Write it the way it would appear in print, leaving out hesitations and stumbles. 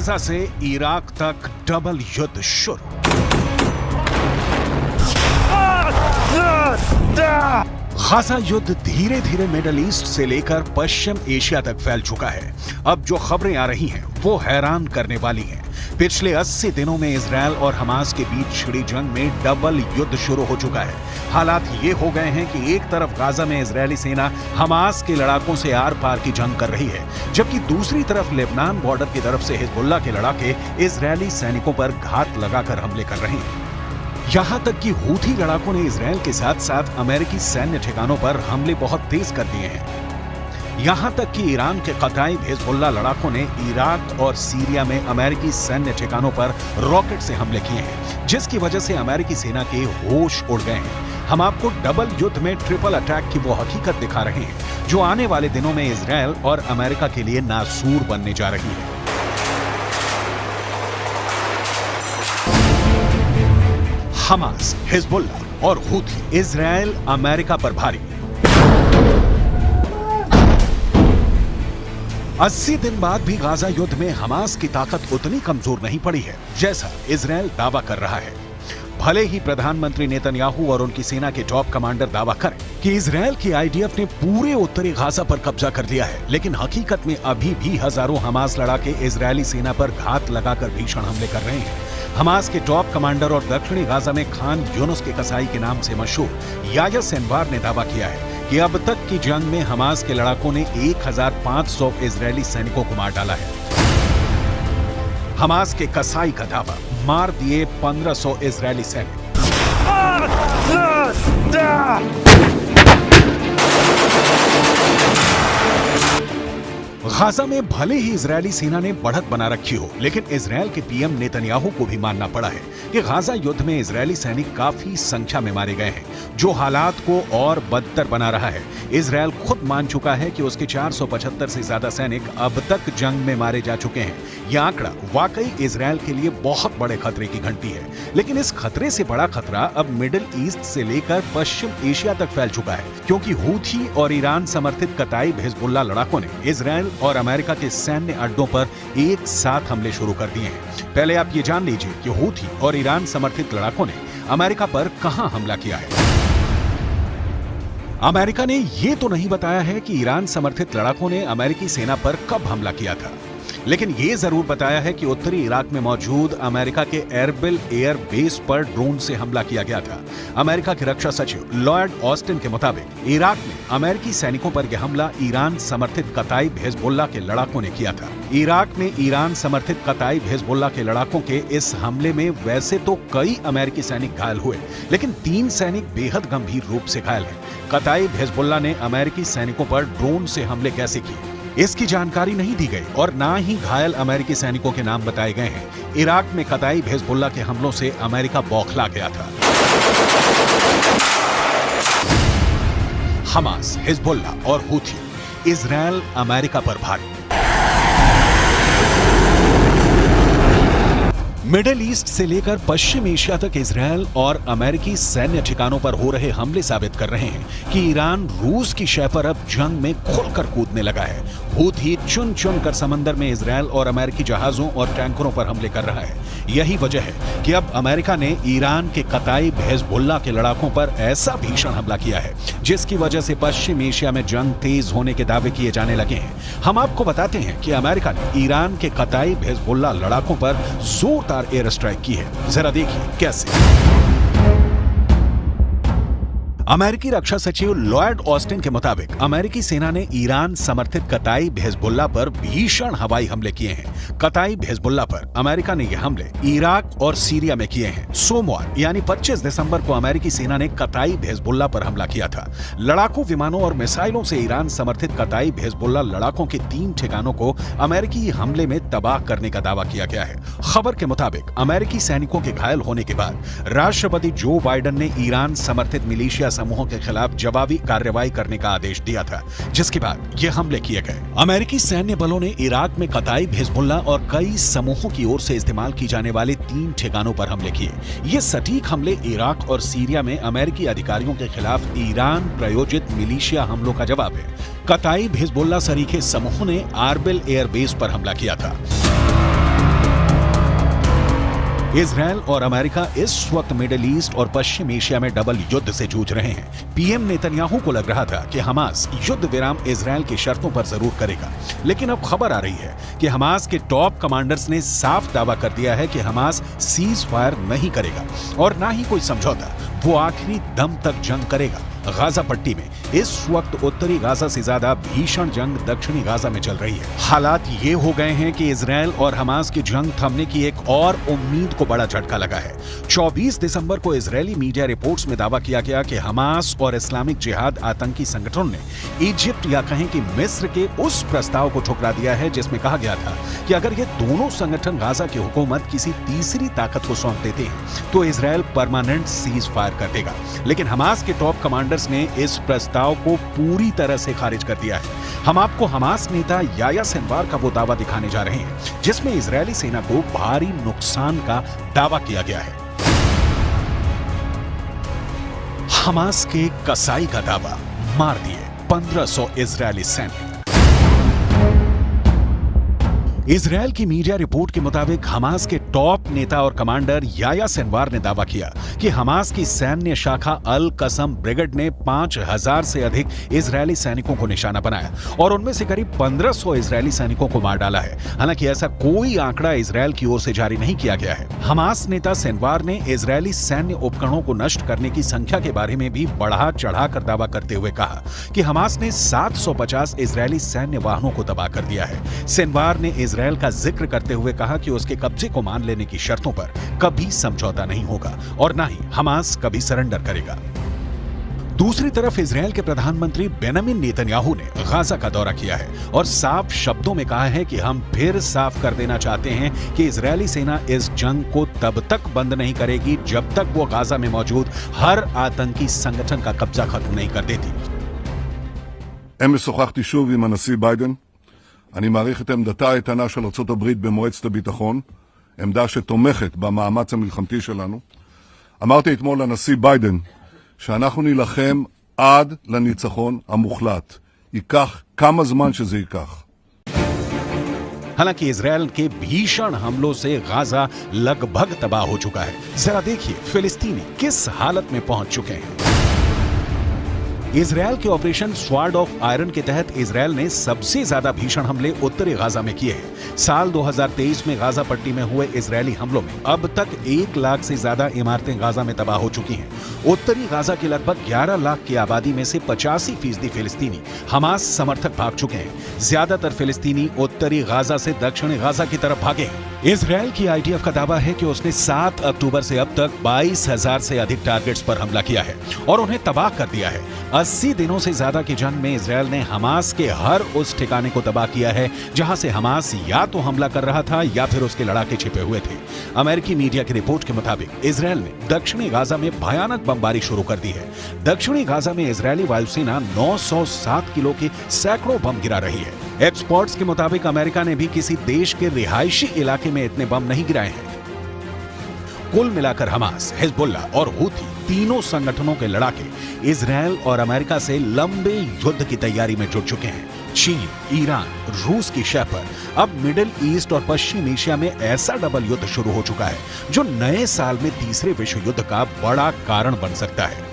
Gaza से Iraq तक double युद्ध शुरू। गाजा युद्ध धीरे धीरे मिडिल ईस्ट से लेकर पश्चिम एशिया तक फैल चुका है। अब जो खबरें आ रही हैं वो हैरान करने वाली हैं। पिछले 80 दिनों में इजरायल और हमास के बीच छिड़ी जंग में डबल युद्ध शुरू हो चुका है। हालात ये हो गए हैं कि एक तरफ गाजा में इजरायली सेना हमास के लड़ाकों से आर पार की जंग कर रही है, जबकि दूसरी तरफ लेबनान बॉर्डर की तरफ से हिजबुल्लाह के लड़ाके इजरायली सैनिकों पर घात लगाकर हमले कर रहे हैं। यहां तक कि हूथी लड़ाकों ने इजरायल के साथ साथ अमेरिकी सैन्य ठिकानों पर हमले बहुत तेज कर दिए हैं। यहां तक कि ईरान के कताई हिजबुल्लाह लड़ाकों ने इराक और सीरिया में अमेरिकी सैन्य ठिकानों पर रॉकेट से हमले किए हैं, जिसकी वजह से अमेरिकी सेना के होश उड़ गए हैं। हम आपको डबल युद्ध में ट्रिपल अटैक की वो हकीकत दिखा रहे हैं जो आने वाले दिनों में इजरायल और अमेरिका के लिए नासूर बनने जा रही है। हमास, हिजबुल्लाह और हूथी इजरायल अमेरिका पर भारी। 80 दिन बाद भी गाजा युद्ध में हमास की ताकत उतनी कमजोर नहीं पड़ी है जैसा इजरायल दावा कर रहा है। भले ही प्रधानमंत्री नेतन्याहू और उनकी सेना के टॉप कमांडर दावा करें कि इजरायल की आईडीएफ ने पूरे उत्तरी गाजा पर कब्जा कर लिया है, लेकिन हकीकत में अभी भी हजारों हमास लड़ाके इजरायली सेना पर घात लगाकर भीषण हमले कर रहे हैं। हमास के टॉप कमांडर और दक्षिणी गाजा में खान यूनुस के कसाई के नाम से मशहूर याह्या सिनवार ने दावा किया है कि अब तक की जंग में हमास के लड़ाकों ने 1500 इजरायली सैनिकों को मार डाला है। हमास के कसाई का दावा, मार दिए 1500 इजरायली सैनिक। गाजा में भले ही इजरायली सेना ने बढ़त बना रखी हो, लेकिन इजरायल के पीएम नेतन्याहू को भी मानना पड़ा है कि गाजा युद्ध में इजरायली सैनिक काफी संख्या में मारे गए हैं, जो हालात को और बदतर बना रहा है। इजरायल खुद मान चुका है कि उसके 475 से ज्यादा सैनिक अब तक जंग में मारे जा चुके हैं। यह आंकड़ा वाकई इजरायल के लिए बहुत बड़े खतरे की घंटी है, लेकिन इस खतरे से बड़ा खतरा अब मिडिल ईस्ट से लेकर पश्चिम एशिया तक फैल चुका है, क्योंकि हूथी और ईरान समर्थित कताई हिजबुल्लाह लड़ाकों ने इजरायल और अमेरिका के सैन्य अड्डों पर एक साथ हमले शुरू कर दिए हैं। पहले आप ये जान लीजिए कि हूथी और ईरान समर्थित लड़ाकों ने अमेरिका पर कहां हमला किया है। अमेरिका ने यह तो नहीं बताया है कि ईरान समर्थित लड़ाकों ने अमेरिकी सेना पर कब हमला किया था, लेकिन यह जरूर बताया है कि उत्तरी इराक में मौजूद अमेरिका के एरबिल एयर बेस पर ड्रोन से हमला किया गया था। अमेरिका के रक्षा सचिव लॉयड ऑस्टिन के मुताबिक इराक में अमेरिकी सैनिकों पर यह हमला ईरान समर्थित कताई हिजबुल्लाह के लड़ाकों ने किया था। इराक में ईरान समर्थित कताई हिजबुल्लाह के लड़ाकों के इस हमले में वैसे तो कई अमेरिकी सैनिक घायल हुए, लेकिन 3 सैनिक बेहद गंभीर रूप से घायल हैं। कताई हिजबुल्लाह ने अमेरिकी सैनिकों पर ड्रोन से हमले कैसे किए, इसकी जानकारी नहीं दी गई और ना ही घायल अमेरिकी सैनिकों के नाम बताए गए हैं। इराक में कताई हिजबुल्लाह के हमलों से अमेरिका बौखला गया था। हमास, हिजबुल्लाह और हूथी इजरायल अमेरिका पर भारी। मिडिल ईस्ट से लेकर पश्चिम एशिया तक इजरायल और अमेरिकी सैन्य ठिकानों पर हो रहे हमले साबित कर रहे हैं कि ईरान रूस की शय पर अब जंग में खुलकर कूदने लगा है। हूथी चुन चुन कर समंदर में इजरायल और अमेरिकी जहाजों और टैंकरों पर हमले कर रहा है। यही वजह है कि अब अमेरिका ने ईरान के कताई हिजबुल्लाह के लड़ाकों पर ऐसा भीषण हमला किया है, जिसकी वजह से पश्चिम एशिया में जंग तेज होने के दावे किए जाने लगे हैं। हम आपको बताते हैं कि अमेरिका ने ईरान के कताई हिजबुल्लाह लड़ाकों पर जोरदार एयर स्ट्राइक की है। जरा देखिए कैसे। अमेरिकी रक्षा सचिव लॉयड ऑस्टिन के मुताबिक अमेरिकी सेना ने ईरान समर्थित कताई हिजबुल्लाह पर भीषण हवाई हमले किए हैं। कताई हिजबुल्लाह पर अमेरिका ने यह हमले इराक और सीरिया में किए हैं। सोमवार यानी 25 दिसंबर को अमेरिकी सेना ने कताई हिजबुल्लाह पर हमला किया था। लड़ाकू विमानों और मिसाइलों से ईरान समर्थित कताई हिजबुल्लाह लड़ाकों के 3 ठिकानों को अमेरिकी हमले में तबाह करने का दावा किया गया है। खबर के मुताबिक अमेरिकी सैनिकों के घायल होने के बाद राष्ट्रपति जो बाइडेन ने ईरान समर्थित मिलिशिया समूहों के खिलाफ जवाबी कार्रवाई करने का आदेश दिया था, जिसके बाद ये हमले किए गए। अमेरिकी सैन्य बलों ने इराक में कताई हिजबुल्लाह और कई समूहों की ओर से इस्तेमाल की जाने वाले 3 ठिकानों पर हमले किए। ये सटीक हमले इराक और सीरिया में अमेरिकी अधिकारियों के खिलाफ ईरान प्रायोजित मिलिशिया हमलों का जवाब है। कताई हिजबुल्लाह सरीखे समूहों ने एरबिल एयर बेस पर हमला किया था। इजरायल और अमेरिका इस वक्त मिडिल ईस्ट और पश्चिम एशिया में डबल युद्ध से जूझ रहे हैं। पीएम नेतन्याहू को लग रहा था कि हमास युद्ध विराम इजरायल की शर्तों पर जरूर करेगा, लेकिन अब खबर आ रही है कि हमास के टॉप कमांडर्स ने साफ दावा कर दिया है कि हमास सीज फायर नहीं करेगा और ना ही कोई समझौता, वो आखिरी दम तक जंग करेगा। गाजा पट्टी में इस वक्त उत्तरी गाजा से ज्यादा भीषण जंग दक्षिणी गाजा में चल रही है। हालात ये हो गए हैं कि इजरायल और हमास की जंग थमने की एक और उम्मीद को बड़ा झटका लगा है। 24 दिसंबर को इजरायली मीडिया रिपोर्ट्स में दावा किया गया कि हमास और इस्लामिक जिहाद आतंकी संगठनों ने इजिप्ट या कहें कि मिस्र के उस प्रस्ताव को ठुकरा दिया है जिसमें कहा गया था कि अगर ये दोनों संगठन गाजा की हुकूमत किसी तीसरी ताकत को सौंप देते हैं तो इजरायल परमानेंट सीज फायर कर देगा। लेकिन हमास के टॉप कमांडर्स ने इस प्रस्ताव को पूरी तरह से खारिज कर दिया है। हम आपको हमास नेता याह्या सिनवार का वो दावा दिखाने जा रहे हैं जिसमें इजरायली सेना को भारी नुकसान का दावा किया गया है। हमास के कसाई का दावा, मार दिए 1500 इजरायली सैनिक। इजरायल की मीडिया रिपोर्ट के मुताबिक हमास के टॉप नेता और कमांडर याह्या सिनवार ने दावा किया कि हमास की सैन्य शाखा अल कसम ब्रिगेड ने 5000 से अधिक इजरायली सैनिकों को निशाना बनाया और उनमें से करीब 1500 इजरायली सैनिकों को मार डाला है। हालांकि ऐसा कोई आंकड़ा इजरायल की ओर से जारी नहीं किया गया है। हमास नेता सिनवार ने इजरायली सैन्य उपकरणों को नष्ट करने की संख्या के बारे में भी बढ़ा चढ़ाकर दावा करते हुए कहा कि हमास ने 750 इजरायली सैन्य वाहनों को तबाह कर दिया है। सिनवार ने इजरायल का जिक्र करते हुए कहा कि उसके कब्जे को मान लेने की शर्तों पर कभी समझौता नहीं होगा और ना ही हमास कभी सरेंडर करेगा। दूसरी तरफ इजरायल के प्रधानमंत्री बेंजामिन नेतन्याहू ने गाजा का दौरा किया है और साफ शब्दों में कहा है कि हम फिर साफ कर देना चाहते हैं कि इजरायली सेना इस जंग को तब तक बंद नहीं करेगी जब तक वो गाजा में मौजूद हर आतंकी संगठन का कब्जा खत्म नहीं कर देती। אמש שוחחתי שוב עם הנשיא ביידן. אני מעריך את עמדתה האיתנה של ארצות הברית במועצת הביטחון, עמדה שתומכת במאמץ המלחמתי שלנו. אמרתי אתמול לנשיא ביידן שאנחנו נילחם עד לניצחון המוחלט. ייקח כמה זמן שזה ייקח. हालांकि इजरायल के भीषण हमलों से गाजा लगभग तबाह हो चुका है। जरा देखिए फिलिस्तीनी किस हालत में पहुंच चुके हैं। इजरायल के ऑपरेशन स्वॉर्ड ऑफ आयरन के तहत इजरायल ने सबसे ज्यादा भीषण हमले उत्तरी गाजा में किए हैं। साल 2023 में गाजा पट्टी में हुए इजरायली हमलों में अब तक 1 लाख से ज्यादा इमारतें गाजा में तबाह हो चुकी हैं। उत्तरी गाजा की लगभग 11 लाख की आबादी में से 85% फिलिस्तीनी हमास समर्थक भाग चुके हैं। ज्यादातर फिलिस्तीनी उत्तरी गाजा से दक्षिणी गाजा की तरफ भागे हैं। इजरायल की आईडीएफ का दावा है कि उसने 7 अक्टूबर से अब तक 22,000 से अधिक टारगेट्स पर हमला किया है और उन्हें तबाह कर दिया है। 80 दिनों से ज्यादा की जंग में इजरायल ने हमास के हर उस ठिकाने को तबाह किया है जहां से हमास या तो हमला कर रहा था या फिर उसके लड़ाके छिपे हुए थे। अमेरिकी मीडिया की रिपोर्ट के मुताबिक इजरायल ने दक्षिणी गाजा में भयानक बमबारी शुरू कर दी है। दक्षिणी गाजा में इजरायली वायुसेना 907 किलो के सैकड़ों बम गिरा रही है। एक्सपर्ट्स के मुताबिक अमेरिका ने भी किसी देश के रिहायशी इलाके में इतने बम नहीं गिराए हैं। कुल मिलाकर हमास, हिजबुल्ला और हूथी तीनों संगठनों के लड़ाके इजरायल और अमेरिका से लंबे युद्ध की तैयारी में जुट चुके हैं। चीन, ईरान, रूस की शह पर अब मिडिल ईस्ट और पश्चिम एशिया में ऐसा डबल युद्ध शुरू हो चुका है जो नए साल में तीसरे विश्व युद्ध का बड़ा कारण बन सकता है।